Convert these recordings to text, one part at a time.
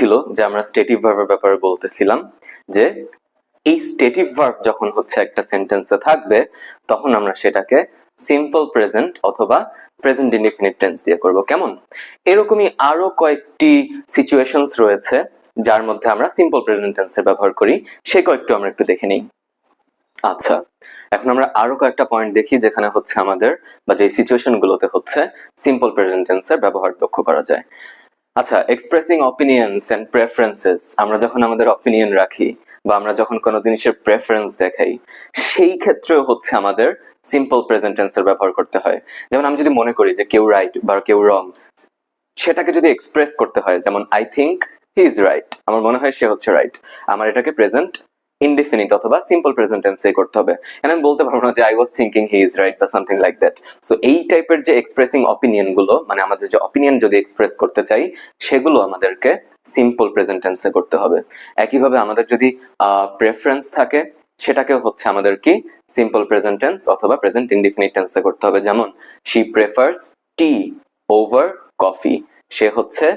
ছিল যে আমরা স্টেটিভ ভার্বের ব্যাপারে বলতেছিলাম যে এই স্টেটিভ ভার্ব যখন হচ্ছে একটা সেন্টেন্সে থাকবে তখন আমরা সেটাকে সিম্পল প্রেজেন্ট অথবা প্রেজেন্ট ইনডিফিনিট টেন্স দিয়ে করব। কেমন? এরকমই আরো কয়েকটি সিচুয়েশনস রয়েছে যার মধ্যে আমরা সিম্পল প্রেজেন্ট টেন্সের ব্যবহার করি, সেই কয়েকটু আমরা একটু দেখে নিই। আচ্ছা, এখন আমরা আরো কয়েকটা পয়েন্ট দেখি যেখানে হচ্ছে আমাদের বা যে সিচুয়েশন গুলোতে হচ্ছে সিম্পল প্রেজেন্ট টেন্সের ব্যবহার লক্ষ্য করা যায়। আচ্ছা, এক্সপ্রেসিং অপিনিয়নস এন্ড প্রেফারেন্সেস, আমরা যখন আমাদের অপিনিয়ন রাখি বা আমরা যখন কোনো জিনিসের প্রেফারেন্স দেখাই সেই ক্ষেত্রেও হচ্ছে আমাদের সিম্পল প্রেজেন্ট টেন্সের ব্যবহার করতে হয়। যেমন আমি যদি মনে করি যে কেউ রাইট বা কেউ রং, সেটাকে যদি এক্সপ্রেস করতে হয়, যেমন I think he is right, আমার মনে হয় সে হচ্ছে রাইট, আমার এটাকে প্রেজেন্ট ইনডিফিনিট অথবা সিম্পল প্রেজেন্ট টেন্সে করতে হবে। আমি বলতে পারবো না যে I was thinking he is right বা সামথিং লাইক দ্যাট। সো এই টাইপের যে এক্সপ্রেসিং অপিনিয়ন গুলো, মানে আমাদের যে অপিনিয়ন যদি এক্সপ্রেস করতে চাই সেগুলো আমাদেরকে সিম্পল প্রেজেন্ট টেন্সে করতে হবে। একইভাবে আমাদের যদি প্রেফারেন্স থাকে সেটাকেও হচ্ছে আমাদের কি সিম্পল প্রেজেন্ট টেন্স অথবা প্রেজেন্ট ইনডিফিনিট টেন্সে করতে হবে। যেমন she prefers tea over coffee, সে হচ্ছে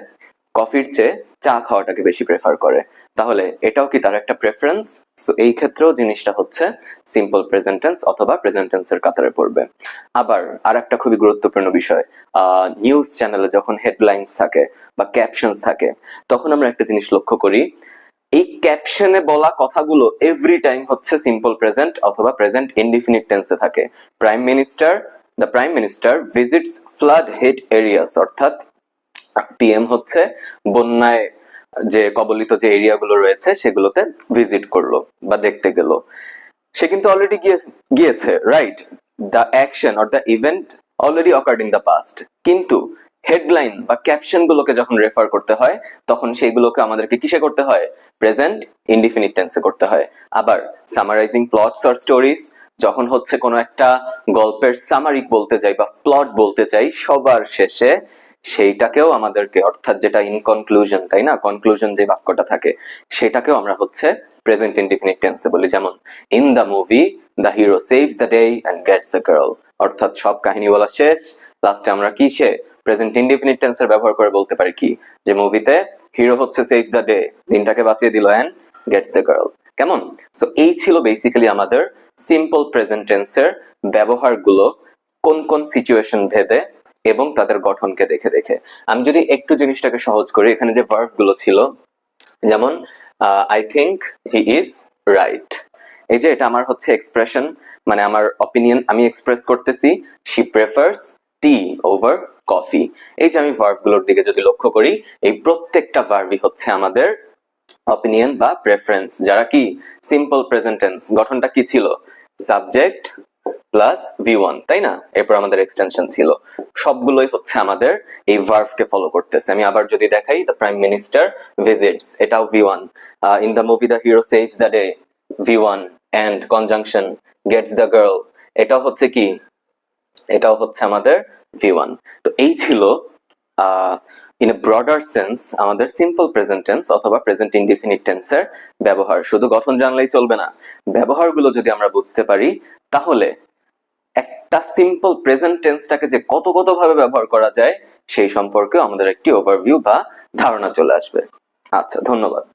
কফির চেয়ে চা খাওয়াটাকে বেশি প্রেফার করে, তাহলে এটাও কি তার একটা প্রেফারেন্স। সো এই ক্ষেত্রেও জিনিসটা হচ্ছে সিম্পল প্রেজেন্ট টেন্স অথবা প্রেজেন্ট টেন্সের কাতারে পড়বে। আবার আরেকটা খুবই গুরুত্বপূর্ণ বিষয়, নিউজ চ্যানেলে যখন হেডলাইন্স থাকে বা ক্যাপশনস থাকে তখন আমরা একটা জিনিস লক্ষ্য করি, এই ক্যাপশনে বলা কথাগুলো এভরি টাইম হচ্ছে সিম্পল প্রেজেন্ট অথবা প্রেজেন্ট ইনডিফিনিট টেন্সে থাকে। The prime minister visits flood hit areas, অর্থাৎ পিএম হচ্ছে বন্যায় যে কবলিত যে এরিয়াগুলো রয়েছে সেগুলোতে ভিজিট করলো বা দেখতে গেল। সে কিন্তু অলরেডি গিয়েছে, right? The action or the event already occurred in the past, কিন্তু হেডলাইন বা ক্যাপশন গুলোকে যখন রেফার করতে হয় তখন সেইগুলোকে আমাদেরকে কিসে করতে হয়? প্রেজেন্ট ইনডিফিনিট টেন্সে করতে হয়। আবার সামারাইজিং প্লটস অর স্টোরিজ, যখন হচ্ছে কোনো একটা গল্পের সামারি বলতে যাই বা প্লট বলতে চাই সবার শেষে, সেইটাকেও আমাদেরকে, অর্থাৎ যেটা ইন কনক্লুশন, তাই না, কনক্লুশন যে বাক্যটা থাকে সেটাকেও আমরা হচ্ছে প্রেজেন্ট ইনডিফিনিট টেন্সে বলি। যেমন in the movie the hero saves the day and gets the girl, অর্থাৎ সব কাহিনী বলা শেষ, লাস্টে আমরা কি সে প্রেজেন্ট ইনডিফিনিট টেন্সের ব্যবহার করে বলতে পারি কি যে মুভিতে হিরো হচ্ছে সেভস দ্য ডে, দিনটাকে বাঁচিয়ে দিল, এন্ড গেটস দ্য গার্ল। কেমন? সো এই ছিল বেসিক্যালি আমাদের সিম্পল প্রেজেন্ট টেন্সের ব্যবহারগুলো কোন কোন সিচুয়েশন ভেদে এবং তাদের গঠনকে দেখে দেখে। আমি যদি একটু জিনিসটাকে সহজ করি, এখানে যে ভার্ব গুলো ছিল, যেমন I think he is right, এই যে এটা আমার হচ্ছে এক্সপ্রেশন, মানে আমার অপিনিয়ন আমি এক্সপ্রেস করতেছি। She prefers tea over coffee, এই যে আমি ভার্ব গুলোর দিকে যদি লক্ষ্য করি, এই প্রত্যেকটা ভার্বই হচ্ছে আমাদের অপিনিয়ন বা প্রেফারেন্স, যারা কি সিম্পল প্রেজেন্ট টেন্স। গঠনটা কি ছিল? সাবজেক্ট প্লাস V1, তাই না? এরপর আমাদের এক্সটেনশন ছিল, সবগুলোই হচ্ছে আমাদের এই ভার্বকে ফলো করতেছে। আমি আবার যদি দেখাই, দ্য প্রাইম মিনিস্টার ভিজিটস, এটাও V1, in the movie the hero saves the day V1, and conjunction gets the girl, এটাও হচ্ছে কি, এটাও হচ্ছে আমাদের V1। তো এই ছিল ইন এ ব্রডার সেন্স আমাদের সিম্পল প্রেজেন্ট টেন্স অথবা প্রেজেন্ট ইনডিফিনিট টেন্সের ব্যবহার। শুধু গঠন জানলেই চলবে না, ব্যবহারগুলো যদি আমরা বুঝতে পারি তাহলে একটা সিম্পল প্রেজেন্ট টেন্সটাকে যে কত কত ভাবে ব্যবহার করা যায় সেই সম্পর্কে আমাদের একটি ওভারভিউ বা ধারণা চলে আসবে। আচ্ছা, ধন্যবাদ।